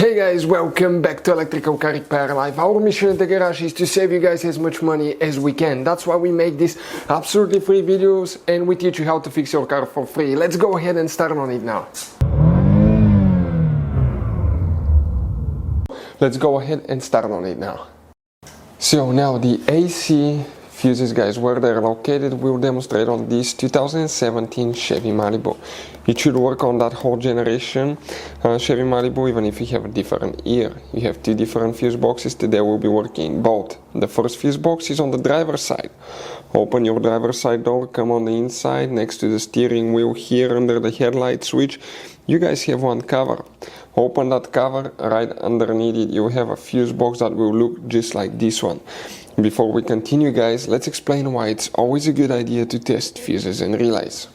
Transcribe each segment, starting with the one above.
Hey guys, welcome back to Electrical Car Repair Live. Our mission at the garage is to save you guys as much money as we can. That's why we make these absolutely free videos and we teach you how to fix your car for free. Let's go ahead and start on it now. Let's go ahead and start on it now. So now the AC fuses, guys, where they're located, we'll demonstrate on this 2017 Chevy Malibu. It should work on that whole generation Chevy Malibu, even if you have a different year. You have two different fuse boxes. Today we'll be working both. The first fuse box is on the driver's side. Open your driver's side door, come on the inside, next to the steering wheel here under the headlight switch. You guys have one cover. Open that cover, right underneath it you have a fuse box that will look just like this one. Before we continue, guys, let's explain why it's always a good idea to test fuses and relays.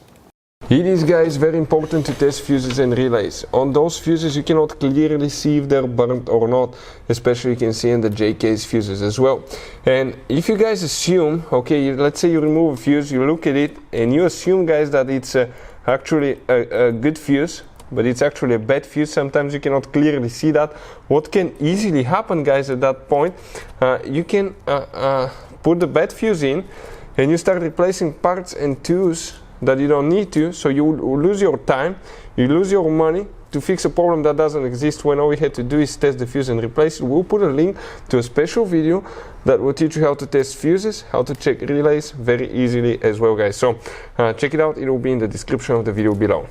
It is, guys, very important to test fuses and relays. On those fuses you cannot clearly see if they're burnt or not, especially you can see in the JK's fuses as well. And if you guys assume, okay, let's say you remove a fuse, you look at it and you assume, guys, that it's actually a good fuse, but it's actually a bad fuse. Sometimes you cannot clearly see that. What can easily happen, guys, at that point, you can put the bad fuse in and you start replacing parts and tools that you don't need to, so you lose your time, you lose your money to fix a problem that doesn't exist, when all we had to do is test the fuse and replace it. We'll put a link to a special video that will teach you how to test fuses, how to check relays very easily as well, guys. So check it out, it will be in the description of the video below.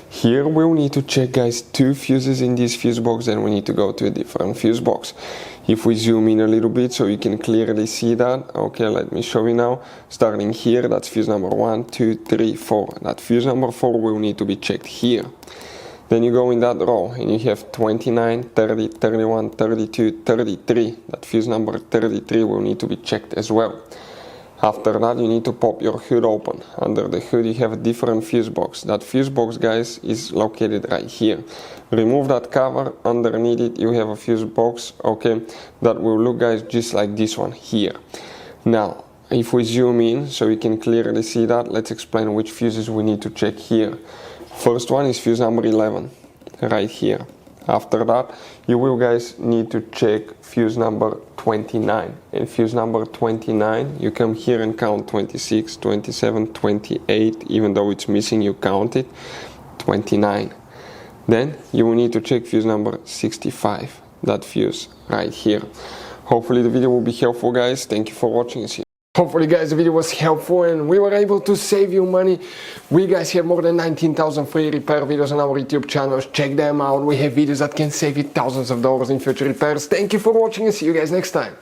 Here we'll need to check, guys, two fuses in this fuse box, and we need to go to a different fuse box. If we zoom in a little bit so you can clearly see that, okay, let me show you now. Starting here, that's fuse number 1, 2, 3, 4. That fuse number 4 will need to be checked here. Then you go in that row and you have 29, 30, 31, 32, 33. That fuse number 33 will need to be checked as well. After that, you need to pop your hood open. Under the hood you have a different fuse box. That fuse box, guys, is located right here. Remove that cover. Underneath it you have a fuse box, okay, that will look, guys, just like this one here. Now if we zoom in so you can clearly see that, let's explain which fuses we need to check here. First one is fuse number 11 right here. After that you will, guys, need to check fuse number 29. And fuse number 29, you come here and count 26, 27, 28, even though it's missing you count it, 29. Then you will need to check fuse number 65, that fuse right here. Hopefully the video will be helpful, guys. Thank you for watching. Hopefully, guys, the video was helpful and we were able to save you money. We, guys, have more than 19,000 free repair videos on our YouTube channels. Check them out. We have videos that can save you thousands of dollars in future repairs. Thank you for watching and see you guys next time.